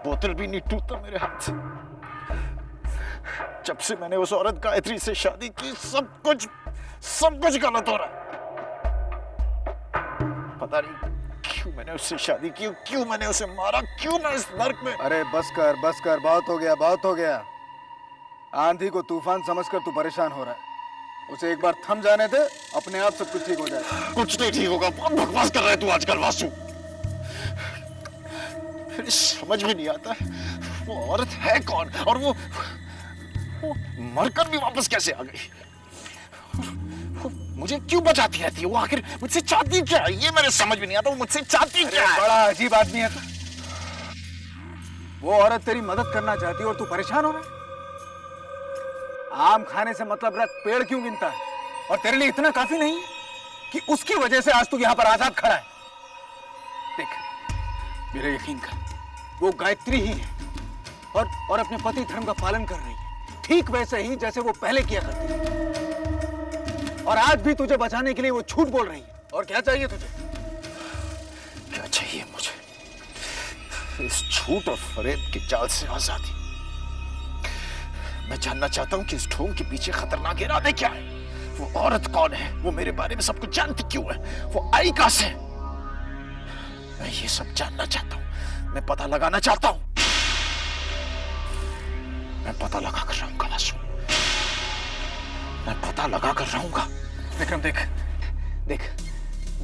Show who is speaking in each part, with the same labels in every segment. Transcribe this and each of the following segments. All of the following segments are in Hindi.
Speaker 1: बोतल भी नहीं टूटा मेरे हाथ से। जब से मैंने उस औरत गायत्री से शादी की सब कुछ गलत हो रहा है। पता नहीं क्यों मैंने उससे शादी की, क्यों मैंने उसे मारा, क्यों मैं इस नर्क में।
Speaker 2: अरे बस कर, बहुत हो गया। आंधी को तूफान समझकर तू परेशान हो रहा है। उसे एक बार थम जाने दे, अपने आप सब कुछ ठीक हो जाएगा।
Speaker 1: कुछ नहीं ठीक होगा। बहुत बकवास कर रहा है तू आजकल वासु। फिर समझ में नहीं आता वो औरत है कौन, और वो मरकर भी वापस कैसे आ गई। वो मुझे क्यों बचाती रहती है, वो आखिर मुझसे चाहती क्या है, ये मेरे समझ में नहीं आता। वो मुझसे चाहती क्या है।
Speaker 2: बड़ा अजीब आदमी है। वो औरत तेरी मदद करना चाहती है और तू परेशान हो रहा है। आम खाने से मतलब रख, पेड़ क्यों गिनता है? और तेरे लिए इतना काफी नहीं कि उसकी वजह से आज तू यहां पर आजाद खड़ा है। देख, मेरा यकीन कर, वो गायत्री ही है और अपने पति धर्म का पालन कर रही है, ठीक वैसे ही जैसे वो पहले किया करती थी। और आज भी तुझे बचाने के लिए वो झूठ बोल रही है। और क्या चाहिए तुझे?
Speaker 1: क्या चाहिए मुझे? इस झूठ और फरेब की जाल से आजादी। मैं जानना चाहता हूं कि इस ढोंग के पीछे खतरनाक इरादे क्या है। वो औरत कौन है, वो मेरे बारे में सब कुछ जानती क्यों है, वो आई कहां से? मैं ये सब जानना चाहता हूं, मैं पता लगाना चाहता हूं। मैं पता लगा कर रहूंगा वासु, मैं पता लगा कर रहूंगा।
Speaker 2: विक्रम देख,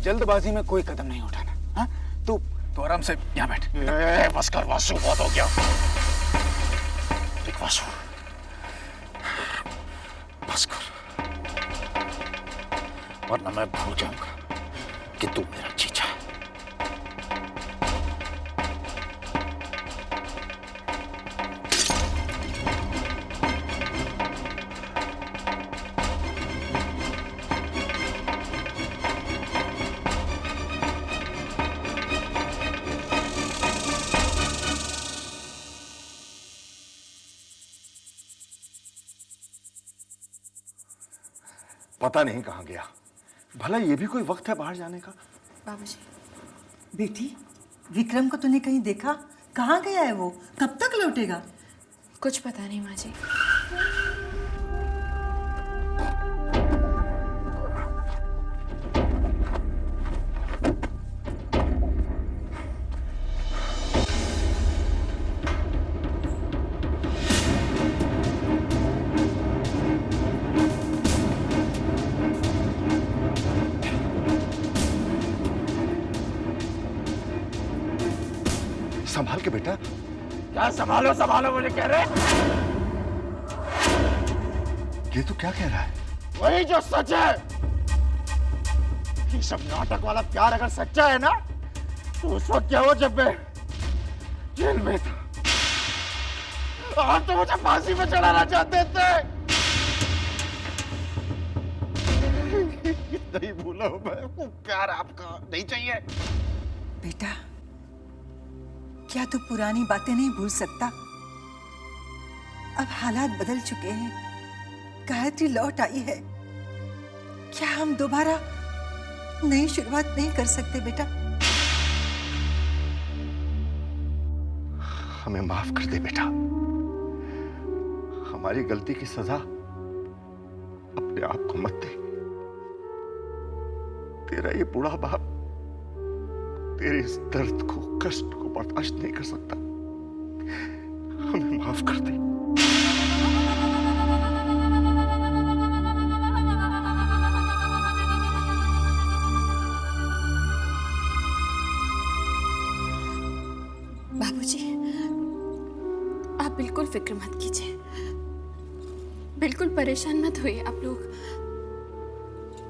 Speaker 2: जल्दबाजी में कोई कदम नहीं उठाना। हाँ, तू आराम से यहाँ बैठ।
Speaker 1: बस कर वासु, बहुत हो गया। देख वासु, बस कर, वरना मैं भूल जाऊंगा कि तू मेरा जीजा है।
Speaker 3: पता नहीं कहां गया। भला ये भी कोई वक्त है बाहर जाने का?
Speaker 4: बाबूजी,
Speaker 5: बेटी, विक्रम को तूने कहीं देखा? कहाँ गया है वो? कब तक लौटेगा?
Speaker 4: कुछ पता नहीं माँ जी।
Speaker 3: संभाल के बेटा।
Speaker 1: क्या संभालो मुझे कह रहे?
Speaker 3: ये तो क्या कह रहा है?
Speaker 1: वही जो सच है। ये सब नाटक वाला प्यार अगर सच्चा है ना, तो उस वक्त क्या हो जब मैं जेल में था। आप तो मुझे फांसी पे चढ़ाना चाहते थे। नहीं भूला हूं मैं, वो प्यार आपका नहीं चाहिए।
Speaker 5: बेटा, क्या तू पुरानी बातें नहीं भूल सकता? अब हालात बदल चुके हैं, गायत्री लौट आई है। क्या हम दोबारा नई शुरुआत नहीं कर सकते बेटा?
Speaker 3: हमें माफ कर दे बेटा। हमारी गलती की सजा अपने आप को मत दे। तेरा ये बूढ़ा बाप तेरे इस दर्द को, कष्ट को बर्दाश्त नहीं कर सकता। हमें माफ कर दे।
Speaker 4: बाबूजी, आप बिल्कुल फिक्र मत कीजिए, बिल्कुल परेशान मत होइए आप लोग।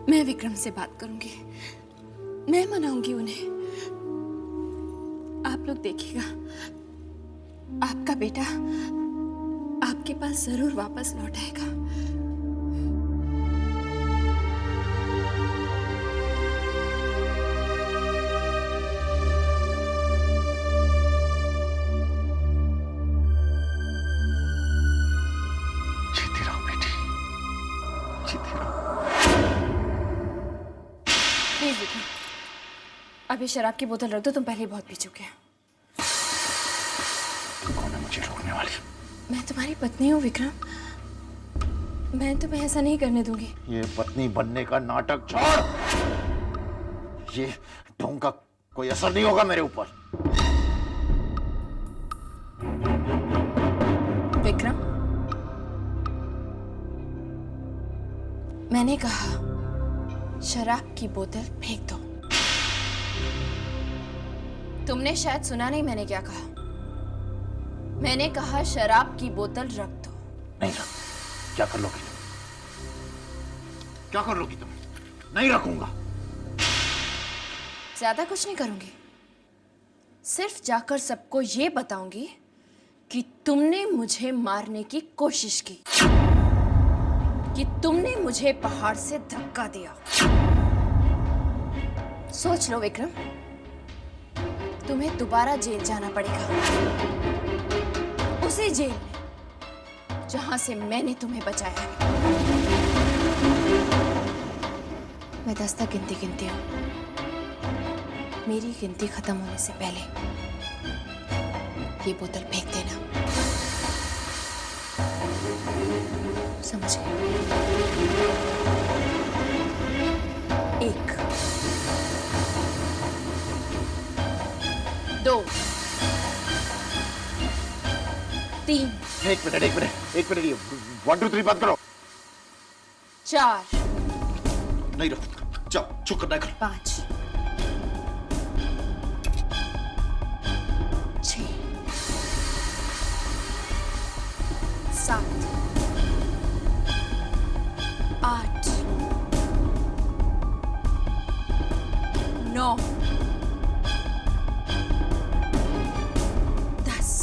Speaker 4: मैं विक्रम से बात करूंगी, मैं मनाऊंगी उन्हें। आप लोग देखिएगा, आपका बेटा आपके पास जरूर वापस लौट आएगा। अभी शराब की बोतल रख दो, तुम पहले ही बहुत पी चुके हैं।
Speaker 1: तू कौन है मुझे रोकने वाली?
Speaker 4: मैं तुम्हारी पत्नी हूँ विक्रम, मैं तुम्हें ऐसा नहीं करने दूंगी।
Speaker 1: ये पत्नी बनने का नाटक छोड़। ये ढोंग का कोई असर नहीं होगा मेरे ऊपर।
Speaker 4: विक्रम, मैंने कहा शराब की बोतल फेंक दो। तुमने शायद सुना नहीं मैंने क्या कहा। मैंने कहा शराब की बोतल रख दो।
Speaker 1: नहीं रख। क्या कर लोगी तुम? क्या कर लोगी तुम? नहीं रखूंगा।
Speaker 4: ज्यादा कुछ नहीं करूंगी, सिर्फ जाकर सबको ये बताऊंगी कि तुमने मुझे मारने की कोशिश की, कि तुमने मुझे पहाड़ से धक्का दिया। सोच लो विक्रम, तुम्हें दोबारा जेल जाना पड़ेगा, उसी जेल में जहां से मैंने तुम्हें बचाया है। मैं 10 तक गिनती हूं। मेरी गिनती खत्म होने से पहले ये बोतल फेंक देना, समझ गए? 1 2 3
Speaker 1: एक मिनट 1 2 3 बात करो।
Speaker 4: 4
Speaker 1: नहीं रखूंगा। जाओ, चुप करना करो।
Speaker 4: 5 6 7 8 9 10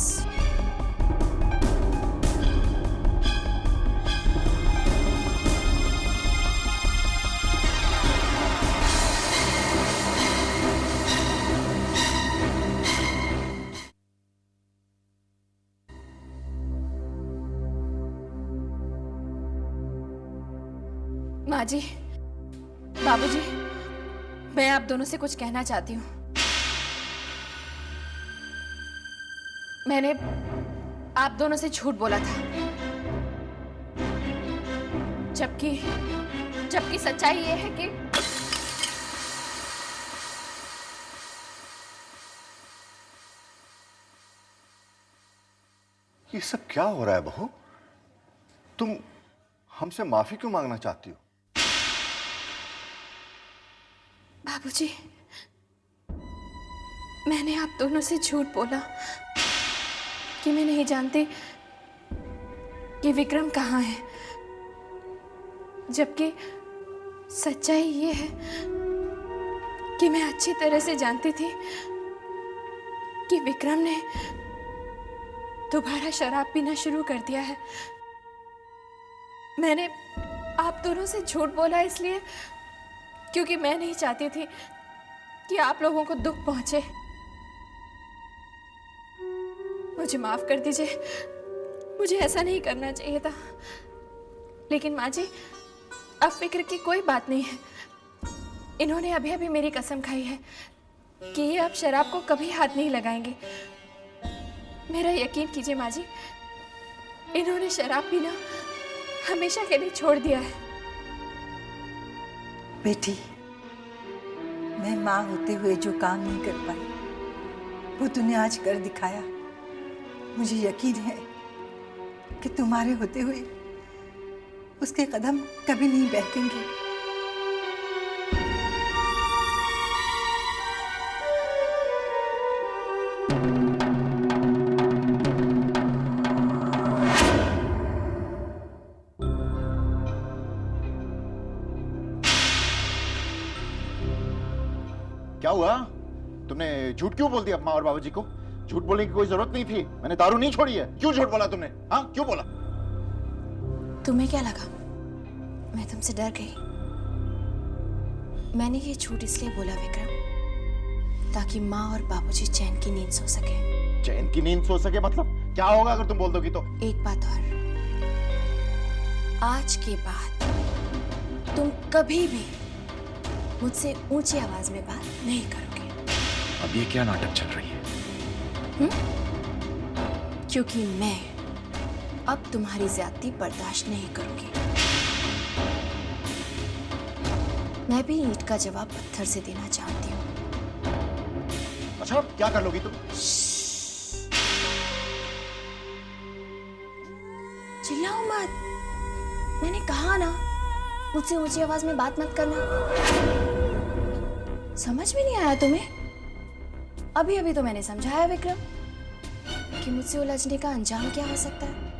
Speaker 4: माँ जी, बाबूजी, मैं आप दोनों से कुछ कहना चाहती हूँ। मैंने आप दोनों से झूठ बोला था, जबकि सच्चाई ये है कि
Speaker 3: ये सब क्या हो रहा है बहू? तुम हमसे माफी क्यों मांगना चाहती हो?
Speaker 4: बाबूजी, मैंने आप दोनों से झूठ बोला कि मैं नहीं जानती कि विक्रम कहाँ है, जबकि सच्चाई ये है कि मैं अच्छी तरह से जानती थी कि विक्रम ने दोबारा शराब पीना शुरू कर दिया है। मैंने आप दोनों से झूठ बोला इसलिए क्योंकि मैं नहीं चाहती थी कि आप लोगों को दुख पहुंचे। मुझे माफ कर दीजिए, मुझे ऐसा नहीं करना चाहिए था। लेकिन माँ जी, अब फिक्र की कोई बात नहीं है। इन्होंने अभी अभी मेरी कसम खाई है कि ये अब शराब को कभी हाथ नहीं लगाएंगे। मेरा यकीन कीजिए माँ जी, इन्होंने शराब पीना हमेशा के लिए छोड़ दिया है।
Speaker 5: बेटी, मैं माँ होते हुए जो काम नहीं कर पाई वो तूने आज कर दिखाया। मुझे यकीन है कि तुम्हारे होते हुए उसके कदम कभी नहीं बहकेंगे।
Speaker 1: क्या हुआ? तुमने झूठ क्यों बोल दिया अम्मा और बाबूजी को? झूठ बोलने की कोई जरूरत नहीं थी। मैंने दारू नहीं छोड़ी है। क्यों झूठ बोला तुमने? हाँ, क्यों बोला?
Speaker 4: तुम्हें क्या लगा मैं तुमसे डर गई? मैंने ये झूठ इसलिए बोला विक्रम, ताकि माँ और बाबूजी चैन की नींद सो सके।
Speaker 1: चैन की नींद सो सके मतलब? क्या होगा अगर तुम बोल दोगी तो?
Speaker 4: एक बात और, आज के बाद तुम कभी भी मुझसे ऊंची आवाज में बात नहीं करोगे।
Speaker 1: अब ये क्या नाटक चल रही है?
Speaker 4: क्योंकि मैं अब तुम्हारी ज्यादती बर्दाश्त नहीं करूंगी। मैं भी ईंट का जवाब पत्थर से देना चाहती हूँ।
Speaker 3: अच्छा क्या कर लोगी तुम?
Speaker 4: चिल्लाओ मत, मैंने कहा ना मुझसे ऊंची आवाज में बात मत करना। समझ में नहीं आया तुम्हें? अभी अभी तो मैंने समझाया विक्रम कि मुझसे उलझने का अंजाम क्या हो सकता है।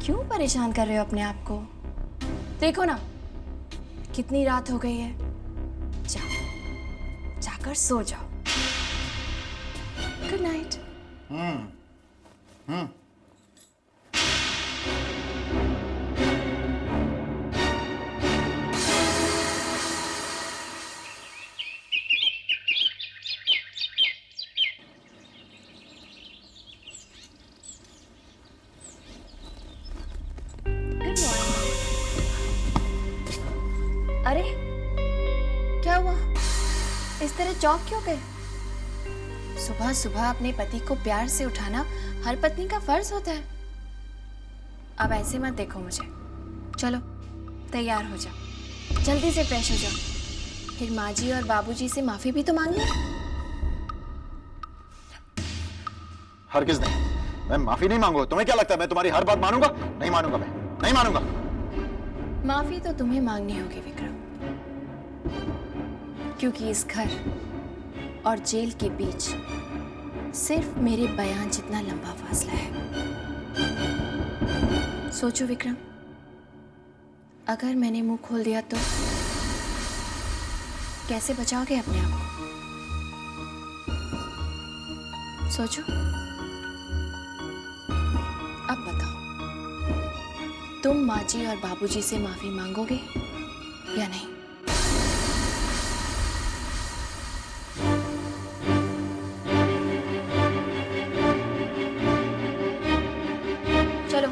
Speaker 4: क्यों परेशान कर रहे हो अपने आप को? देखो ना कितनी रात हो गई है। जाओ, जाकर सो जाओ। Good night. Good morning. अरे क्या हुआ? इस तरह चौंक क्यों गए? सुबह सुबह अपने पति को प्यार से उठाना हर पत्नी का फर्ज होता है। अब ऐसे मत देखो मुझे। चलो तैयार हो जाओ, जल्दी से फ्रेश हो जाओ। फिर माँ जी और बाबूजी से माफी भी तो मांगनी।
Speaker 1: हरगिज नहीं, मैं माफी नहीं मांगूंगा। तुम्हें क्या लगता है मैं तुम्हारी हर बात मानूंगा? नहीं मानूंगा, मैं नहीं मानूंगा।
Speaker 4: माफी तो तुम्हें मांगनी होगी विक्रम, क्योंकि इस घर और जेल के बीच सिर्फ मेरे बयान जितना लंबा फासला है। सोचो विक्रम, अगर मैंने मुंह खोल दिया तो कैसे बचाओगे अपने आप को? सोचो। अब बताओ, तुम माँ जी और बाबूजी से माफी मांगोगे या नहीं? चलो।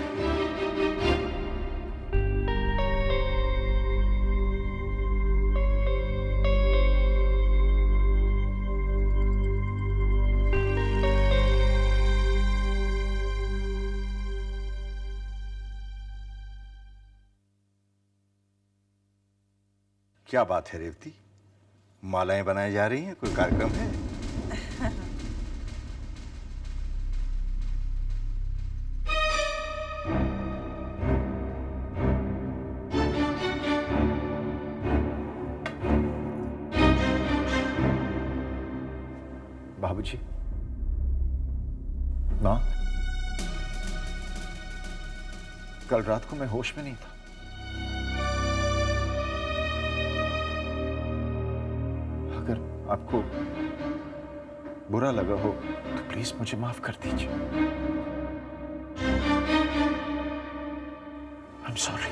Speaker 3: क्या बात है रेवती, मालाएं बनाई जा रही हैं? कोई कार्यक्रम है? बाबूजी, माँ, कल रात को मैं होश में नहीं था। अगर आपको बुरा लगा हो तो प्लीज मुझे माफ कर दीजिए। I am sorry.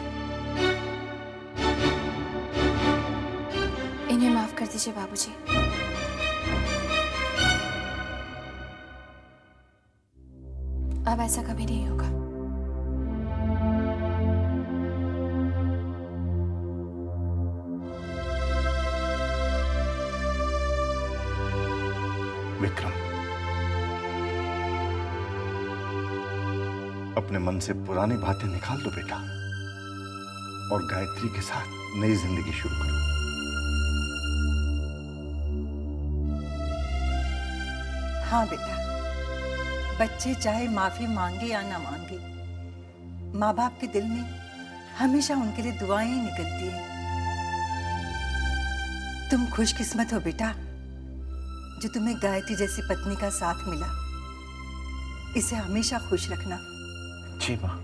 Speaker 4: इन्हें माफ कर दीजिए बाबूजी। अब ऐसा कभी नहीं होगा।
Speaker 3: विक्रम, अपने मन से पुरानी बातें निकाल दो बेटा, और गायत्री के साथ नई जिंदगी शुरू करो।
Speaker 5: हाँ बेटा, बच्चे चाहे माफी मांगे या ना मांगे, माँ बाप के दिल में हमेशा उनके लिए दुआएं ही निकलती हैं। तुम खुशकिस्मत हो बेटा जो तुम्हें गायत्री जैसी पत्नी का साथ मिला। इसे हमेशा खुश रखना।
Speaker 3: जी माँ।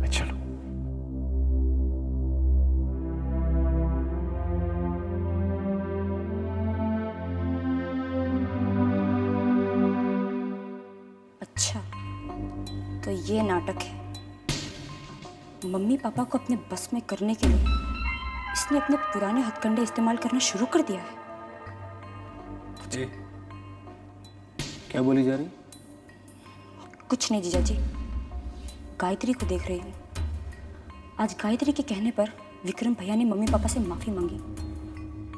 Speaker 3: मैं चलूं?
Speaker 6: अच्छा, तो ये नाटक है। मम्मी पापा को अपने बस में करने के लिए इसने अपने पुराने हथकंडे इस्तेमाल करना शुरू कर दिया है।
Speaker 2: क्या बोली जा रही?
Speaker 6: कुछ नहीं जीजा जी, गायत्री को देख रही हूँ। आज गायत्री के कहने पर विक्रम भैया ने मम्मी पापा से माफी मांगी।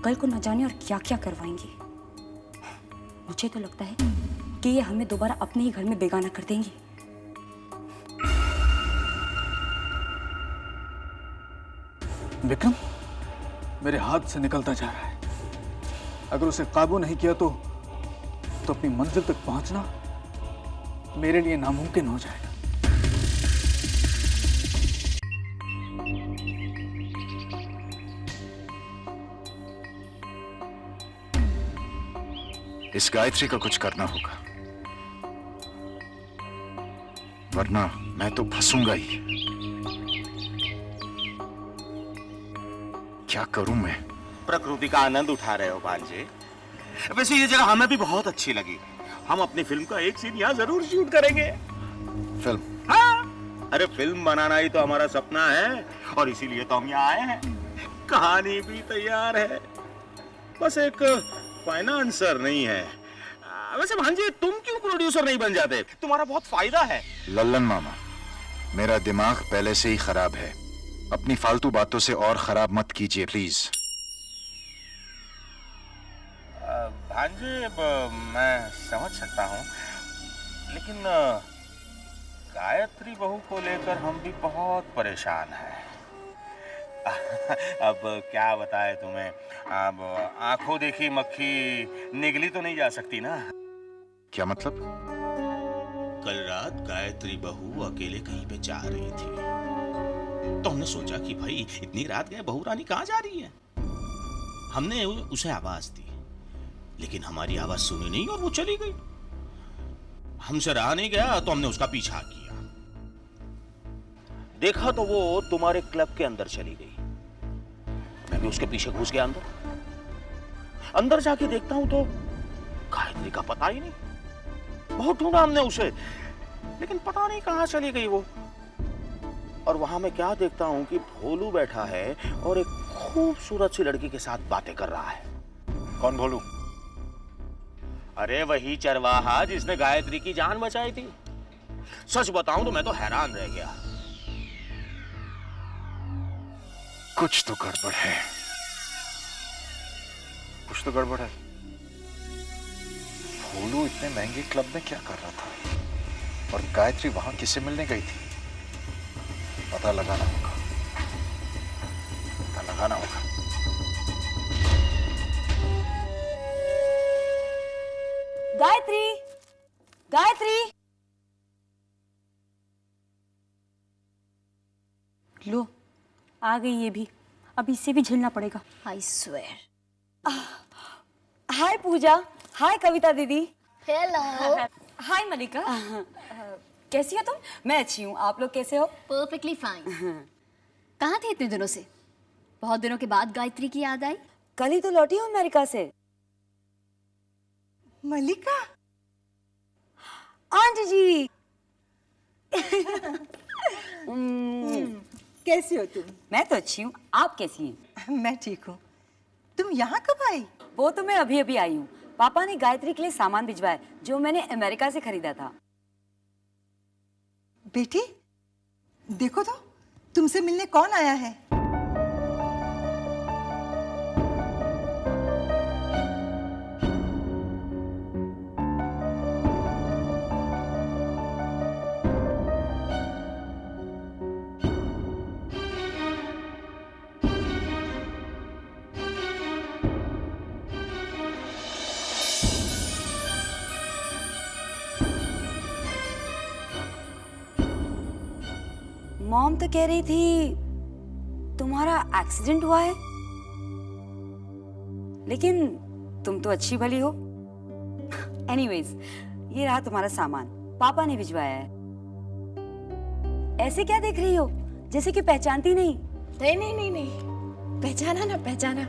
Speaker 6: कल को न जाने और क्या क्या करवाएंगी। मुझे तो लगता है कि ये हमें दोबारा अपने ही घर में बेगाना कर देंगी।
Speaker 2: विक्रम मेरे हाथ से निकलता जा रहा है। अगर उसे काबू नहीं किया तो अपनी मंजिल तक पहुंचना मेरे लिए नामुमकिन हो जाएगा।
Speaker 1: इस गायत्री का कुछ करना होगा, वरना मैं तो फंसूंगा ही। क्या करूं मैं?
Speaker 7: प्रकृति का आनंद उठा रहे हो भांजे। वैसे ये जगह हमें भी बहुत अच्छी लगी। हम अपनी फिल्म का एक सीन यहाँ जरूर शूट करेंगे।
Speaker 1: फिल्म?
Speaker 7: हाँ, अरे फिल्म बनाना ही तो हमारा सपना है और इसीलिए तो हम यहाँ आए हैं। कहानी भी तैयार है, बस एक फाइनेंसर नहीं है। वैसे भांजे तुम क्यों प्रोड्यूसर नहीं बन जाते? तुम्हारा बहुत फायदा है।
Speaker 1: लल्लन मामा, मेरा दिमाग पहले से ही खराब है। अपनी फालतू बातों से और खराब मत कीजिए प्लीज।
Speaker 7: भांजे मैं समझ सकता हूँ, लेकिन गायत्री बहू को लेकर हम भी बहुत परेशान हैं। अब क्या बताए तुम्हें, अब आंखों देखी मक्खी निगली तो नहीं जा सकती ना।
Speaker 1: क्या मतलब?
Speaker 7: कल रात गायत्री बहू अकेले कहीं पे जा रही थी, तो हमने सोचा कि भाई इतनी रात गए बहू रानी कहाँ जा रही है। हमने उसे आवाज दी, लेकिन हमारी आवाज सुनी नहीं और वो चली गई। हमसे रहा नहीं गया तो हमने उसका पीछा किया। देखा तो वो तुम्हारे क्लब के अंदर चली गई। मैं भी उसके पीछे घुस गया अंदर जाके देखता हूं तो गायत्री का पता ही नहीं। बहुत ढूंढा हमने उसे, लेकिन पता नहीं कहां चली गई वो। और वहां मैं क्या देखता हूं कि भोलू बैठा है और एक खूबसूरत सी लड़की के साथ बातें कर रहा है।
Speaker 1: कौन भोलू?
Speaker 7: अरे वही चरवाहा जिसने गायत्री की जान बचाई थी। सच बताऊं तो मैं तो हैरान रह गया।
Speaker 1: कुछ तो गड़बड़ है, कुछ तो गड़बड़ है। भोलू इतने महंगे क्लब में क्या कर रहा था और गायत्री वहां किससे मिलने गई थी? पता लगाना होगा, पता लगाना होगा।
Speaker 6: गायत्री, गायत्री, लो आ गई ये भी। अब इससे भी झेलना पड़ेगा।
Speaker 8: I swear.
Speaker 6: हाय पूजा, हाय कविता दीदी।
Speaker 8: Hello.
Speaker 6: हाय मलिका। कैसी हो तुम? मैं अच्छी हूँ, आप लोग कैसे हो?
Speaker 8: Perfectly fine. कहाँ थे इतने दिनों से? बहुत दिनों के बाद गायत्री की याद आई?
Speaker 6: कल ही तो लौटी हूँ अमेरिका से।
Speaker 5: मलिका,
Speaker 6: आंटी जी।
Speaker 5: कैसी हो तुम?
Speaker 6: मैं तो अच्छी हूँ, आप कैसी हैं?
Speaker 5: मैं ठीक हूँ। तुम यहाँ कब आई?
Speaker 6: वो तो मैं अभी अभी आई हूँ। पापा ने गायत्री के लिए सामान भिजवाया जो मैंने अमेरिका से खरीदा था।
Speaker 5: बेटी, देखो तो तुमसे मिलने कौन आया है?
Speaker 6: मॉम तो कह रही थी तुम्हारा एक्सीडेंट हुआ है, लेकिन तुम तो अच्छी भली हो। एनीवेज, ये रहा तुम्हारा सामान, पापा ने भिजवाया है। ऐसे क्या देख रही हो, जैसे कि पहचानती नहीं?
Speaker 4: नहीं नहीं नहीं नहीं, पहचाना ना पहचाना।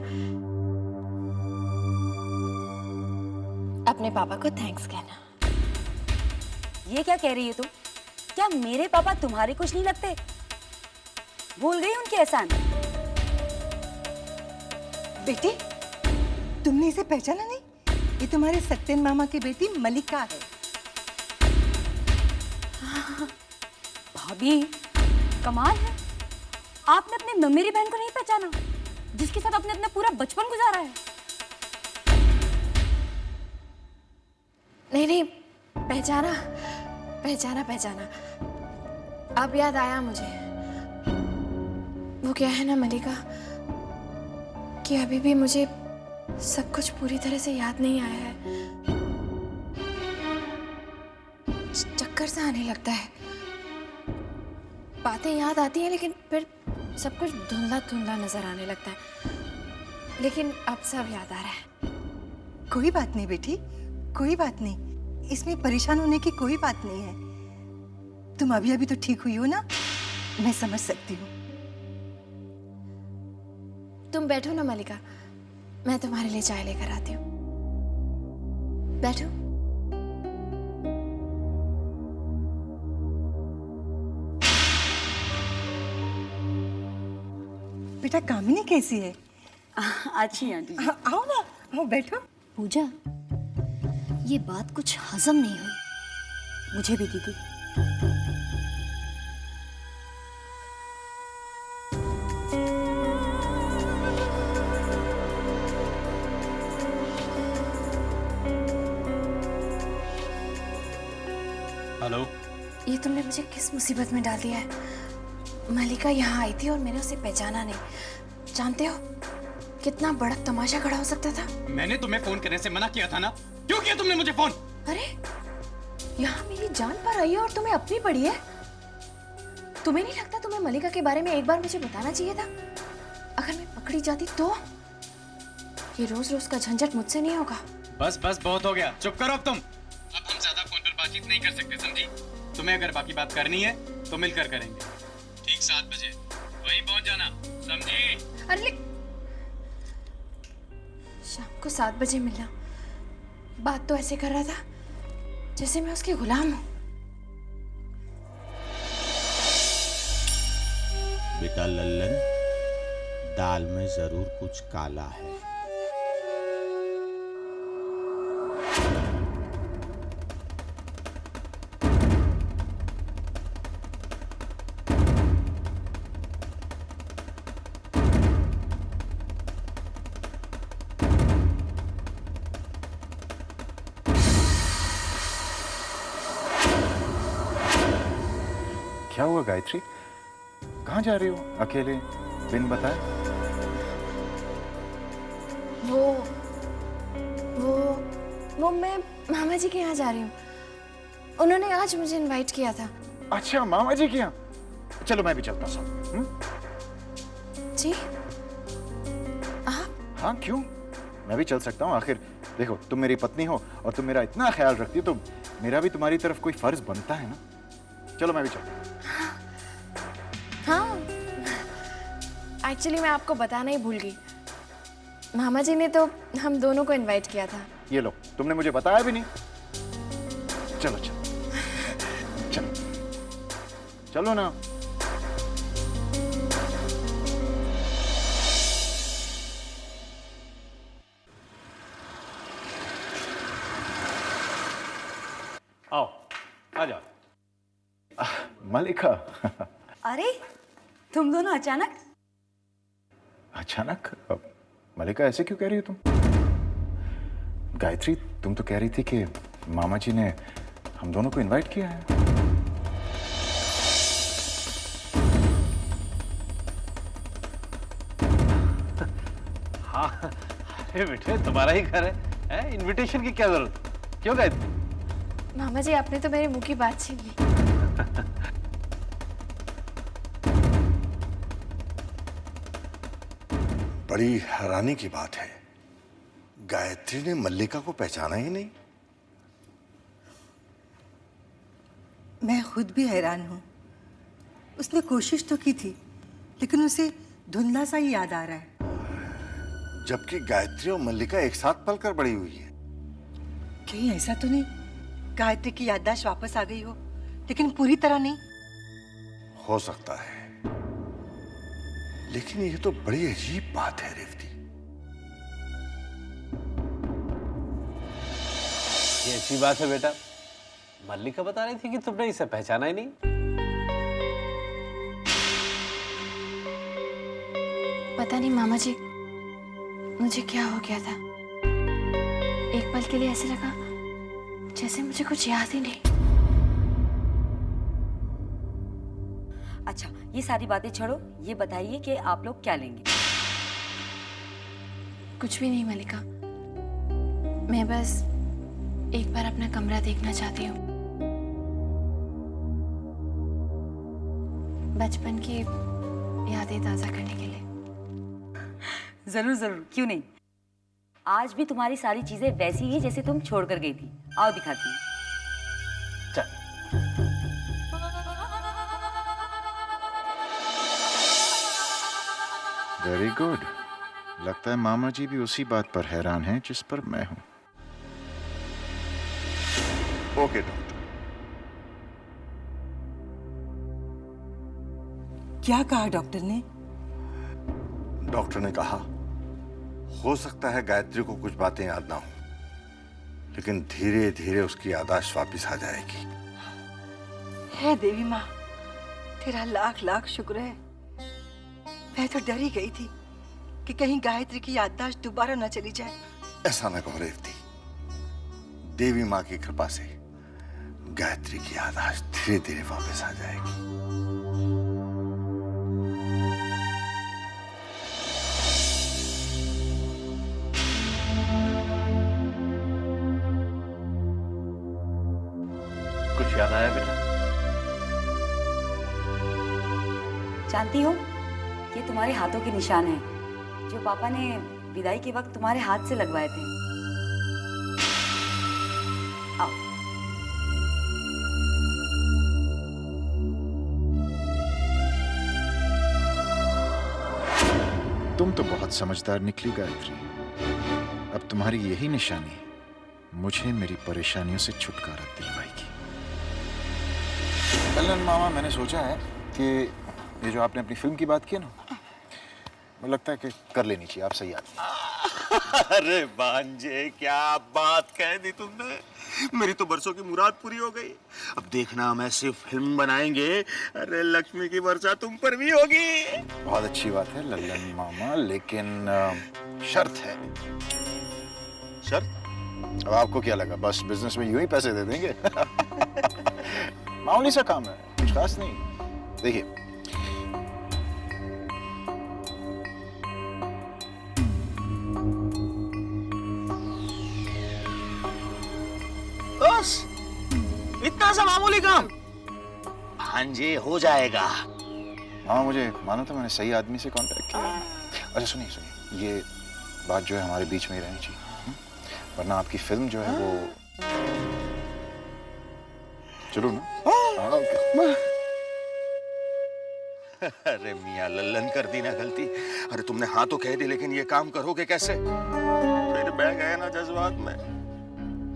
Speaker 4: अपने पापा को थैंक्स कहना।
Speaker 6: ये क्या कह रही हो तुम? क्या मेरे पापा तुम्हारे कुछ नहीं लगते? भूल गई उनके एहसान?
Speaker 5: बेटी, तुमने इसे पहचाना नहीं? ये तुम्हारे सत्यन मामा की बेटी मलिका है।
Speaker 6: भाभी, कमाल है, आपने अपनी ममेरी बहन को नहीं पहचाना, जिसके साथ आपने अपना पूरा बचपन गुजारा है।
Speaker 4: नहीं नहीं, पहचाना पहचाना पहचाना, अब याद आया मुझे। वो क्या है ना मलिका, कि अभी भी मुझे सब कुछ पूरी तरह से याद नहीं आया है। चक्कर सा आने लगता है, बातें याद आती हैं लेकिन फिर सब कुछ धुंधला धुंधला नजर आने लगता है। लेकिन अब सब याद आ रहा है।
Speaker 5: कोई बात नहीं बेटी, कोई बात नहीं, इसमें परेशान होने की कोई बात नहीं है। तुम अभी अभी तो ठीक हुई हो ना, मैं समझ सकती हूँ।
Speaker 4: तुम बैठो ना मलिका, मैं तुम्हारे लिए चाय लेकर आती हूँ। बैठो।
Speaker 5: बेटा कामिनी कैसी है?
Speaker 6: अच्छी आंटी जी।
Speaker 5: आओ ना, आओ बैठो।
Speaker 8: पूजा, ये बात कुछ हजम नहीं हुई।
Speaker 6: मुझे भी दीदी।
Speaker 9: हेलो।
Speaker 4: ये तुमने मुझे किस मुसीबत में डाल दिया है? मलिका यहाँ आई थी और मैंने उसे पहचाना नहीं। जानते हो कितना बड़ा तमाशा खड़ा हो सकता था।
Speaker 9: मैंने तुम्हें फोन करने से मना किया था ना, क्यों किया तुमने मुझे फोन?
Speaker 4: अरे यहाँ मेरी जान पर आई है और तुम्हें अपनी पड़ी है। तुम्हें नहीं लगता तुम्हें मलिका के बारे में एक बार मुझे बताना चाहिए था? अगर मैं पकड़ी जाती तो ये रोज रोज का झंझट मुझसे नहीं होगा।
Speaker 9: बस बस बहुत हो गया, चुप करो अब तुम। अब हम ज्यादा फोन पर बातचीत नहीं कर सकते, समझी? तुम्हें अगर बाकी बात करनी है तो मिलकर करेंगे। ठीक 7 बजे वहीं पहुंच जाना, समझी?
Speaker 4: अरे शाम को 7 बजे मिलना। बात तो ऐसे कर रहा था जैसे मैं उसकी गुलाम हूं।
Speaker 7: बेटा लल्लन, दाल में जरूर कुछ काला है।
Speaker 2: क्या हुआ गायत्री? कहाँ जा रही हो अकेले बिन बताए?
Speaker 4: वो मैं मामा जी के यहाँ जा रही हूँ। उन्होंने आज मुझे इनवाइट किया था।
Speaker 2: अच्छा, मामा जी के यहाँ? चलो मैं भी चलता हूँ।
Speaker 4: जी आप?
Speaker 2: हाँ क्यों, मैं भी चल सकता हूँ। आखिर देखो, तुम मेरी पत्नी हो और तुम मेरा इतना ख्याल रखती हो तो मेरा भी तुम्हारी तरफ कोई फर्ज बनता है ना। चलो मैं भी चलता हूँ।
Speaker 4: हाँ, एक्चुअली मैं आपको बताना ही भूल गई। मामा जी ने तो हम दोनों को इनवाइट किया था।
Speaker 2: ये लो, तुमने मुझे बताया भी नहीं। चलो चलो चलो चलो ना।
Speaker 9: आओ, आ जाओ।
Speaker 2: मलिका।
Speaker 6: अरे तुम दोनों अचानक?
Speaker 2: अचानक? मलिका ऐसे क्यों कह रही हो तुम? गायत्री, तुम तो कह रही थी कि मामा जी ने हम दोनों को इनवाइट किया है।
Speaker 10: हाँ, अरे बेटे तुम्हारा ही घर है, इनविटेशन की क्या जरूरत? क्यों गायत्री?
Speaker 4: मामा जी आपने तो मेरे मुंह की बात छीन ली।
Speaker 3: बड़ी हैरानी की बात है, गायत्री ने मल्लिका को पहचाना ही नहीं।
Speaker 5: मैं खुद भी हैरान हूँ। उसने कोशिश तो की थी, लेकिन उसे धुंधला सा ही याद आ रहा है।
Speaker 3: जबकि गायत्री और मल्लिका एक साथ पलकर बड़ी हुई है।
Speaker 5: कहीं ऐसा तो नहीं गायत्री की याददाश्त वापस आ गई हो, लेकिन पूरी तरह नहीं?
Speaker 3: हो सकता है, लेकिन ये तो बड़ी अजीब बात है रेवती।
Speaker 10: ये अच्छी बात है बेटा। मल्लिका बता रही थी कि तुमने इसे पहचाना ही नहीं।
Speaker 4: पता नहीं मामा जी मुझे क्या हो गया था। एक पल के लिए ऐसे लगा जैसे मुझे कुछ याद ही नहीं।
Speaker 6: अच्छा, ये सारी बातें छोड़ो, ये बताइए कि आप लोग क्या लेंगे?
Speaker 4: कुछ भी नहीं मलिका, मैं बस एक बार अपना कमरा देखना चाहती हूँ, बचपन की यादें ताज़ा करने के लिए।
Speaker 6: जरूर जरूर, क्यों नहीं। आज भी तुम्हारी सारी चीजें वैसी ही जैसे तुम छोड़कर गई थी। आओ दिखाती हूँ।
Speaker 10: चल।
Speaker 3: Very good. लगता है मामा जी भी उसी बात पर हैरान हैं जिस पर मैं हूं। Okay doctor.
Speaker 5: क्या कहा डॉक्टर ने?
Speaker 11: डॉक्टर ने कहा हो सकता है गायत्री को कुछ बातें याद ना हो, लेकिन धीरे धीरे उसकी याददाश्त वापस आ जाएगी।
Speaker 5: है देवी माँ, तेरा लाख लाख शुक्र है। मैं तो डर ही गई थी कि कहीं गायत्री की याददाश्त दोबारा न चली जाए।
Speaker 11: ऐसा न कहो रेवती, देवी माँ की कृपा से गायत्री की याददाश्त धीरे धीरे वापस आ जाएगी।
Speaker 10: कुछ याद आया बेटा?
Speaker 6: जानती हो, ये तुम्हारे हाथों के निशान हैं, जो पापा ने विदाई के वक्त तुम्हारे हाथ से लगवाए थे। आओ।
Speaker 3: तुम तो बहुत समझदार निकली गायत्री। अब तुम्हारी यही निशानी मुझे मेरी परेशानियों से छुटकारा दिलवाएगी।
Speaker 2: ललन मामा, मैंने सोचा है कि ये जो आपने अपनी फिल्म की बात की ना, मुझे लगता है कि कर लेनी चाहिए। आप सही आदमी।
Speaker 7: अरे भांजे, क्या बात कह दी तुमने। मेरी तो बरसों की मुराद पूरी हो गई। अब देखना, हम ऐसी फिल्म बनाएंगे, अरे लक्ष्मी की वर्षा तुम पर भी होगी।
Speaker 2: बहुत अच्छी बात है ललन मामा, लेकिन शर्त है।
Speaker 7: शर्त?
Speaker 2: अब आपको क्या लगा बस बिजनेस में यूं ही पैसे दे देंगे? मामूली सा काम है, कुछ खास नहीं। देखिए,
Speaker 7: बस इतना सा मामूली काम भांजे हो जाएगा।
Speaker 2: हाँ, मुझे मानो तो मैंने सही आदमी से कांटेक्ट किया। अच्छा सुनिए सुनिए, ये बात जो है हमारे बीच में ही रहनी चाहिए, वरना आपकी फिल्म जो है वो चलो ना। हाँ, ओके।
Speaker 7: अरे मियां लल्लन, कर दी ना गलती। अरे तुमने हाँ तो कह दी, लेकिन ये काम करोगे कैसे? फिर बह गए ना जज्बात में,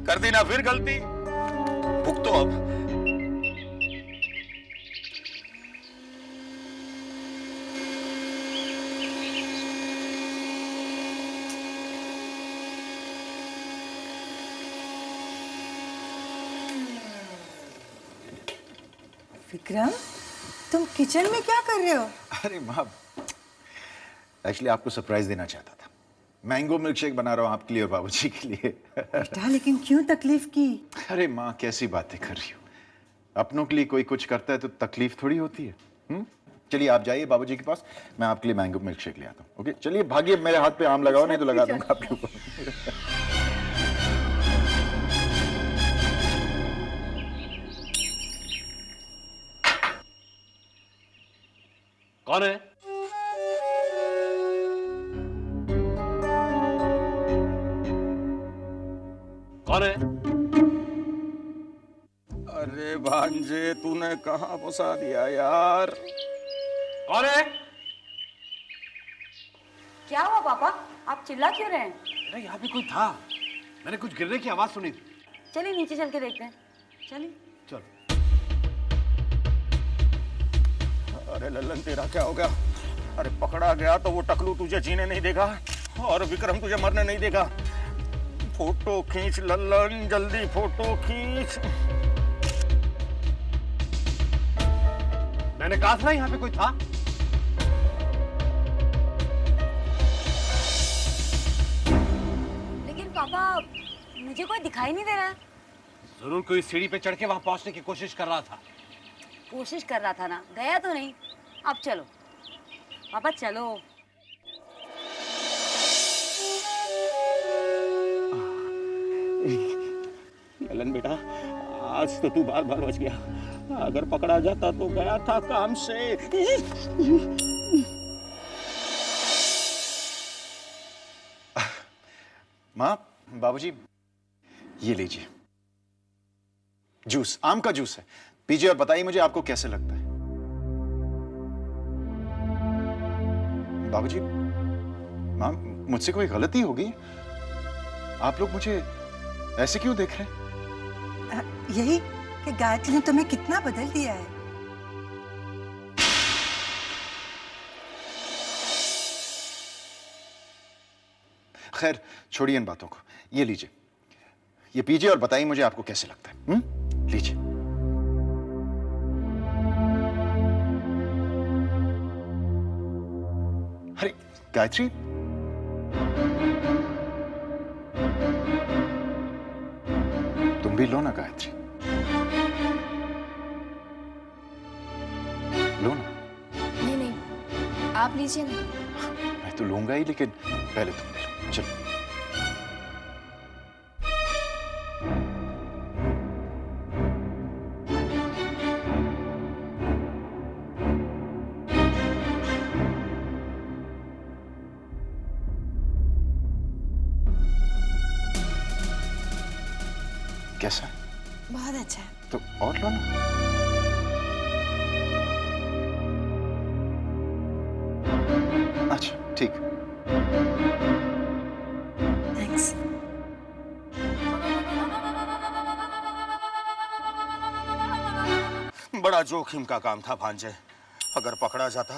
Speaker 7: कर दी ना फिर गलती। भुगतो अब।
Speaker 5: विक्रम, तुम किचन में क्या कर रहे हो?
Speaker 2: अरे माँ, एक्चुअली आपको सरप्राइज देना चाहता था। मैंगो मिल्क शेक बना रहा हूँ आपके लिए और बाबूजी के लिए।
Speaker 5: बेटा, लेकिन क्यों तकलीफ की?
Speaker 2: अरे माँ, कैसी बातें कर रही हो। अपनों के लिए कोई कुछ करता है तो तकलीफ थोड़ी होती है। चलिए आप जाइए बाबूजी के पास, मैं आपके लिए मैंगो मिल्क शेक ले आता हूँ। ओके, चलिए भागिए, मेरे हाथ पे आम लगाओ, नहीं तो लगा दूंगा आपके ऊपर।
Speaker 10: कौन है? कौन है?
Speaker 7: अरे भांजे, तूने कहाँ फंसा दिया यार।
Speaker 10: कौन है?
Speaker 6: क्या हुआ पापा, आप चिल्ला क्यों रहे हैं?
Speaker 10: अरे यहाँ पे कोई था, मैंने कुछ गिरने की आवाज सुनी थी।
Speaker 6: चलिए नीचे चल के देखते हैं। चलिए।
Speaker 10: चलो।
Speaker 7: अरे लल्लन, तेरा क्या हो गया? अरे पकड़ा गया तो वो टकलू तुझे जीने नहीं देगा और विक्रम तुझे मरने नहीं देगा। फोटो खींच लल्लन, जल्दी फोटो खींच।
Speaker 10: मैंने कहा था ना यहाँ पे कोई था।
Speaker 6: लेकिन पापा मुझे कोई दिखाई नहीं दे रहा है।
Speaker 10: जरूर कोई सीढ़ी पे चढ़ के वहां पहुंचने की कोशिश कर रहा था।
Speaker 6: कोशिश कर रहा था ना, गया तो नहीं। अब चलो पापा चलो।
Speaker 7: ललन बेटा, आज तो तू बार बार बच गया। अगर पकड़ा जाता तो गया था काम से।
Speaker 1: माँ, बाबूजी, ये लीजिए जूस, आम का जूस है, पीजिए और बताइए मुझे आपको कैसे लगता है। बाबूजी, माँ, मुझसे कोई गलती होगी? आप लोग मुझे ऐसे क्यों देख रहे हैं?
Speaker 5: यही कि गायत्री ने तुम्हें कितना बदल दिया है।
Speaker 1: खैर छोड़िए इन बातों को, ये लीजिए, ये पीजिए और बताइए मुझे आपको कैसे लगता है। लीजिए। अरे गायत्री, तुम भी लो ना गायत्री, लो ना।
Speaker 4: नहीं नहीं, आप लीजिए ना।
Speaker 1: मैं तो लूंगा ही, लेकिन पहले तुम ले लो। चलो। कैसा है?
Speaker 4: बहुत अच्छा है।
Speaker 1: तो और लो ना। अच्छा ठीक।
Speaker 4: थैंक्स।
Speaker 7: बड़ा जोखिम का काम था भांजे। अगर पकड़ा जाता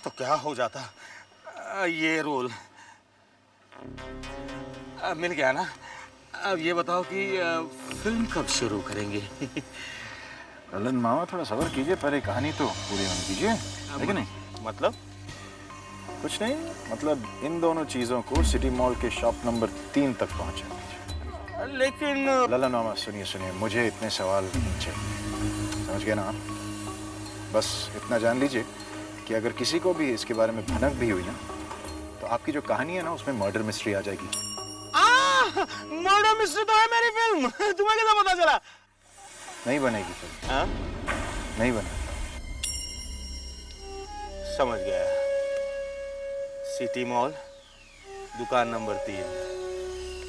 Speaker 7: तो क्या हो जाता। ये रोल मिल गया ना। अब ये बताओ कि फिल्म कब शुरू करेंगे?
Speaker 1: ललन मामा, थोड़ा सब्र कीजिए, पहले कहानी तो पूरी होने दीजिए, है कि नहीं?
Speaker 7: मतलब?
Speaker 1: कुछ नहीं, मतलब इन दोनों चीजों को सिटी मॉल के शॉप नंबर 3 तक पहुंचा दीजिए।
Speaker 7: लेकिन
Speaker 1: ललन मामा, सुनिए सुनिए, मुझे इतने सवाल नहीं चाहिए, समझ गए ना आप? बस इतना जान लीजिए कि अगर किसी को भी इसके बारे में भनक भी हुई ना, तो आपकी जो कहानी है ना, उसमें मर्डर मिस्ट्री आ जाएगी।
Speaker 7: मर्डर मिस्ट्री तो है मेरी फिल्म। तुम्हें कैसे पता चला?
Speaker 1: नहीं बनेगी फिल्म।
Speaker 7: हाँ?
Speaker 1: नहीं बनेगी।
Speaker 7: समझ गया। सिटी मॉल, दुकान नंबर 3।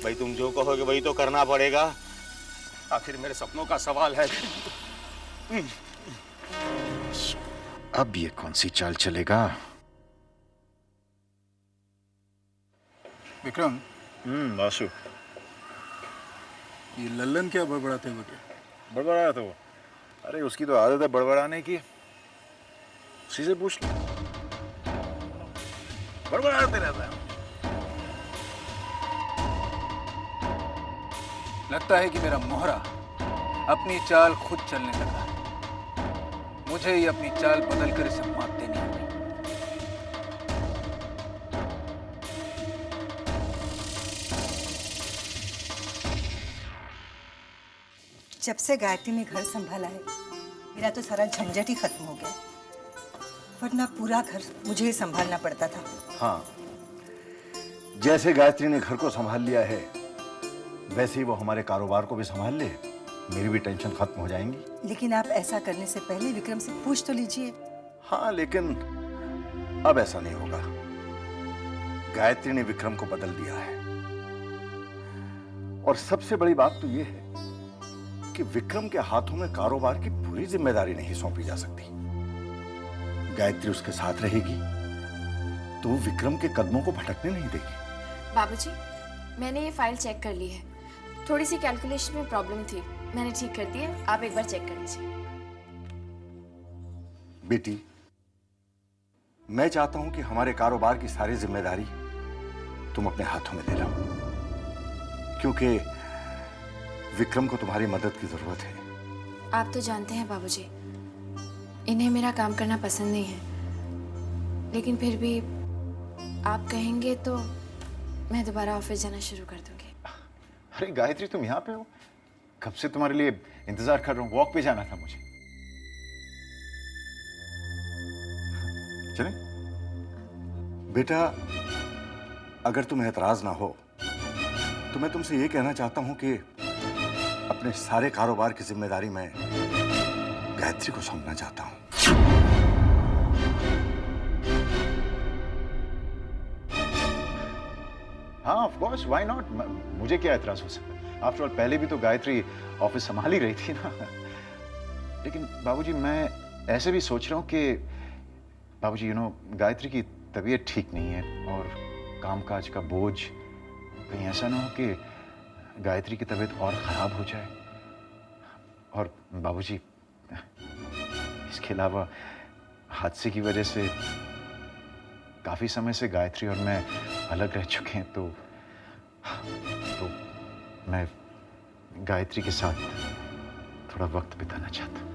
Speaker 7: भाई तुम जो कहोगे वही तो करना पड़ेगा, आखिर मेरे सपनों का सवाल है।
Speaker 1: अब ये कौन सी चाल चलेगा?
Speaker 2: विक्रम,
Speaker 1: वासु,
Speaker 2: ये लल्लन क्या बड़बड़ाते हुए क्या?
Speaker 1: बड़बड़ाया तो वो, अरे उसकी तो आदत है बड़बड़ाने की, उसी से पूछ लो। बड़बड़ाते रहता है।
Speaker 2: लगता है कि मेरा मोहरा अपनी चाल खुद चलने लगा। मुझे ही अपनी चाल बदलकर इसे मात देनी होगी।
Speaker 5: जब से गायत्री ने घर संभाला है, मेरा तो सारा झंझट ही खत्म हो गया, वरना पूरा घर मुझे ही संभालना पड़ता था।
Speaker 11: हाँ, जैसे गायत्री ने घर को संभाल लिया है, वैसे ही वो हमारे कारोबार को भी संभाल ले, मेरी भी टेंशन खत्म हो जाएंगी।
Speaker 5: लेकिन आप ऐसा करने से पहले विक्रम से पूछ तो लीजिए।
Speaker 11: हाँ, लेकिन अब ऐसा नहीं होगा। गायत्री ने विक्रम को बदल दिया है, और सबसे बड़ी बात तो यह है कि विक्रम के हाथों में कारोबार की पूरी जिम्मेदारी नहीं सौंपी जा सकती। गायत्री उसके साथ रहेगी तो वो विक्रम के कदमों को भटकने नहीं देगी।
Speaker 4: बाबूजी, मैंने ये फाइल चेक कर ली है। थोड़ी सी कैलकुलेशन में प्रॉब्लम थी, मैंने ठीक कर दी है। आप एक बार चेक कर लीजिए।
Speaker 11: बेटी, मैं चाहता हूं कि हमारे कारोबार की सारी जिम्मेदारी तुम अपने हाथों में ले लो, क्योंकि विक्रम को तुम्हारी मदद की जरूरत है।
Speaker 4: आप तो जानते हैं बाबूजी, इन्हें मेरा काम करना पसंद नहीं है, लेकिन फिर भी आप कहेंगे तो मैं दोबारा ऑफिस जाना शुरू कर दूंगी।
Speaker 2: अरे गायत्री, तुम यहाँ पे हो? कब से तुम्हारे लिए इंतजार कर रहा हूँ। वॉक पे जाना था मुझे। चलें?
Speaker 11: बेटा, अगर तुम्हें एतराज ना हो तो मैं तुमसे ये कहना चाहता हूं कि अपने सारे कारोबार की जिम्मेदारी मैं गायत्री को सौंपना चाहता हूं।
Speaker 2: हाँ, ऑफ कोर्स, व्हाई नॉट? मुझे क्या एतराज हो सकता है? आफ्टर ऑल पहले भी तो गायत्री ऑफिस संभाल ही रही थी ना। लेकिन बाबूजी, मैं ऐसे भी सोच रहा हूँ कि बाबूजी, गायत्री की तबीयत ठीक नहीं है और कामकाज का बोझ, कहीं ऐसा ना हो कि गायत्री की तबीयत और खराब हो जाए। और बाबूजी, इसके अलावा हादसे की वजह से काफी समय से गायत्री और मैं अलग रह चुके हैं, तो मैं गायत्री के साथ थोड़ा वक्त बिताना चाहता हूं।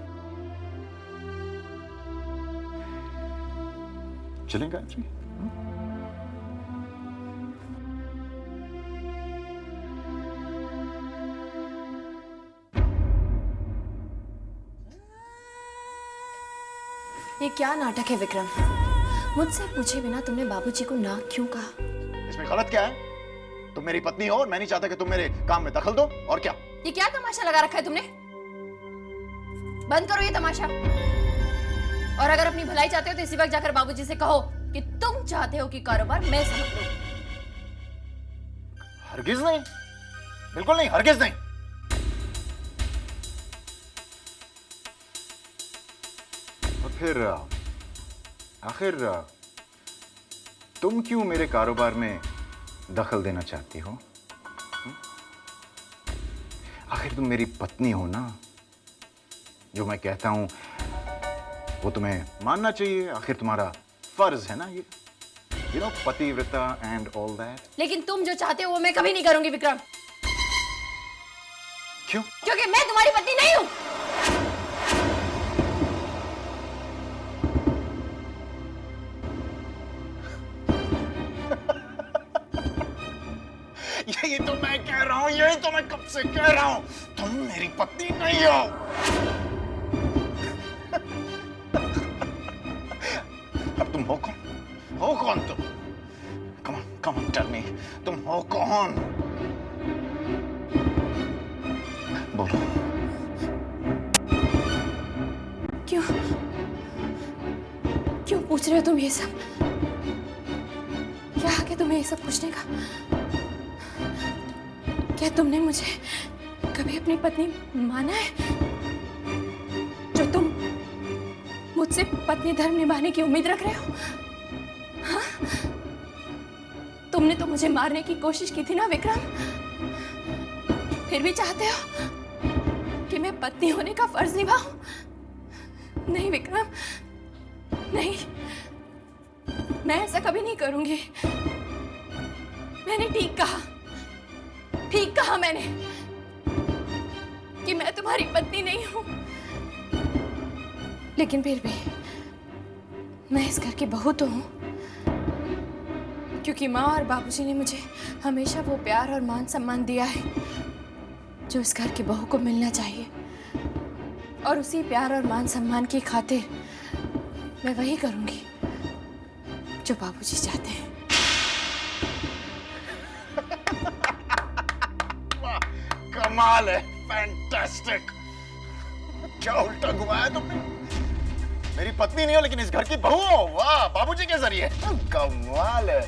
Speaker 2: चलें गायत्री?
Speaker 4: ये क्या नाटक है विक्रम? मुझसे पूछे बिना तुमने बाबूजी को ना क्यों कहा?
Speaker 1: इसमें गलत क्या है? तुम मेरी पत्नी हो और मैं नहीं चाहता कि तुम मेरे काम में दखल दो, और क्या?
Speaker 4: ये क्या तमाशा लगा रखा है तुमने? बंद करो ये तमाशा। और अगर अपनी भलाई चाहते हो तो इसी वक्त जाकर बाबूजी से कहो कि तुम चाहते हो कि कारोबार मैं संभाल लूं।
Speaker 1: हरगिज नहीं, बिल्कुल नहीं, हरगिज नहीं।
Speaker 2: और फिर आखिर तुम क्यों मेरे कारोबार में दखल देना चाहती हो? आखिर तुम मेरी पत्नी हो ना। जो मैं कहता हूं वो तुम्हें मानना चाहिए। आखिर तुम्हारा फर्ज है ना ये, पतिव्रता एंड ऑल दैट।
Speaker 4: लेकिन तुम जो चाहते हो वो मैं कभी नहीं करूंगी विक्रम।
Speaker 2: क्यों?
Speaker 4: क्योंकि मैं तुम्हारी पत्नी नहीं हूं।
Speaker 1: यही तो मैं कह रहा हूं, यही तो मैं कब से कह रहा हूं, तुम मेरी पत्नी नहीं हो। अब तुम हो कौन? हो कौन तुम? कम ऑन टेल मी, तुम हो कौन? बोलो।
Speaker 4: क्यों पूछ रहे हो तुम ये सब? क्या हक है तुम्हें ये सब पूछने का? क्या तुमने मुझे कभी अपनी पत्नी माना है? जो तुम मुझसे पत्नी धर्म निभाने की उम्मीद रख रहे हो? हाँ? तुमने तो मुझे मारने की कोशिश की थी ना विक्रम? फिर भी चाहते हो कि मैं पत्नी होने का फर्ज निभाऊं? नहीं विक्रम, नहीं, मैं ऐसा कभी नहीं करूंगी। मैंने ठीक कहा मैंने कि मैं तुम्हारी पत्नी नहीं हूं। लेकिन फिर भी मैं इस घर की बहू तो हूं, क्योंकि माँ और बाबूजी ने मुझे हमेशा वो प्यार और मान सम्मान दिया है जो इस घर की बहू को मिलना चाहिए। और उसी प्यार और मान सम्मान की खातिर मैं वही करूंगी जो बाबूजी चाहते हैं।
Speaker 1: कमाल है, फैंटास्टिक। क्या उल्टा घुमाया तुमने? मेरी पत्नी नहीं हो लेकिन इस घर की बहू हो। वाह, बाबूजी के जरिए। कमाल है।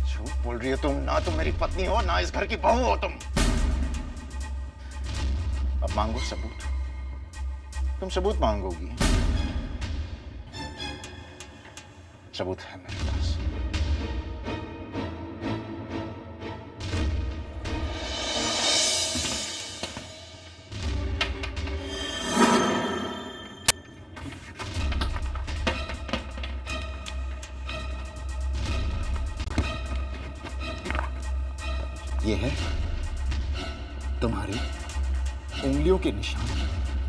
Speaker 1: झूठ बोल रही हो तुम, ना तुम मेरी पत्नी हो ना इस घर की बहू हो तुम। अब मांगो सबूत। तुम सबूत मांगोगी। सबूत है मेरे पास। ये है तुम्हारी उंगलियों के निशान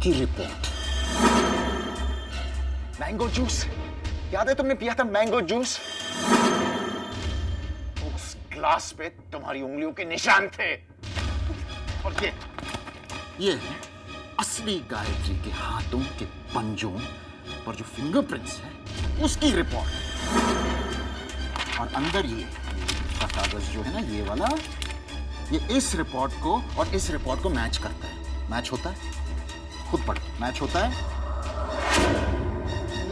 Speaker 1: की रिपोर्ट। मैंगो जूस, याद है तुमने पिया था मैंगो जूस? उस ग्लास पे तुम्हारी उंगलियों के निशान थे। और ये है असली गायत्री के हाथों के पंजों पर जो फिंगरप्रिंट्स है उसकी रिपोर्ट। और अंदर ये का कागज जो है ना, ये वाला, ये इस रिपोर्ट को और इस रिपोर्ट को मैच करता है। मैच होता है? खुद पढ़, मैच होता है?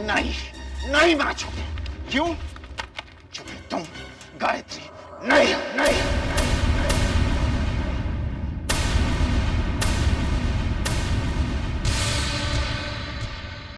Speaker 1: नहीं, नहीं मैच होता। क्यों? क्योंकि तुम गायत्री नहीं, नहीं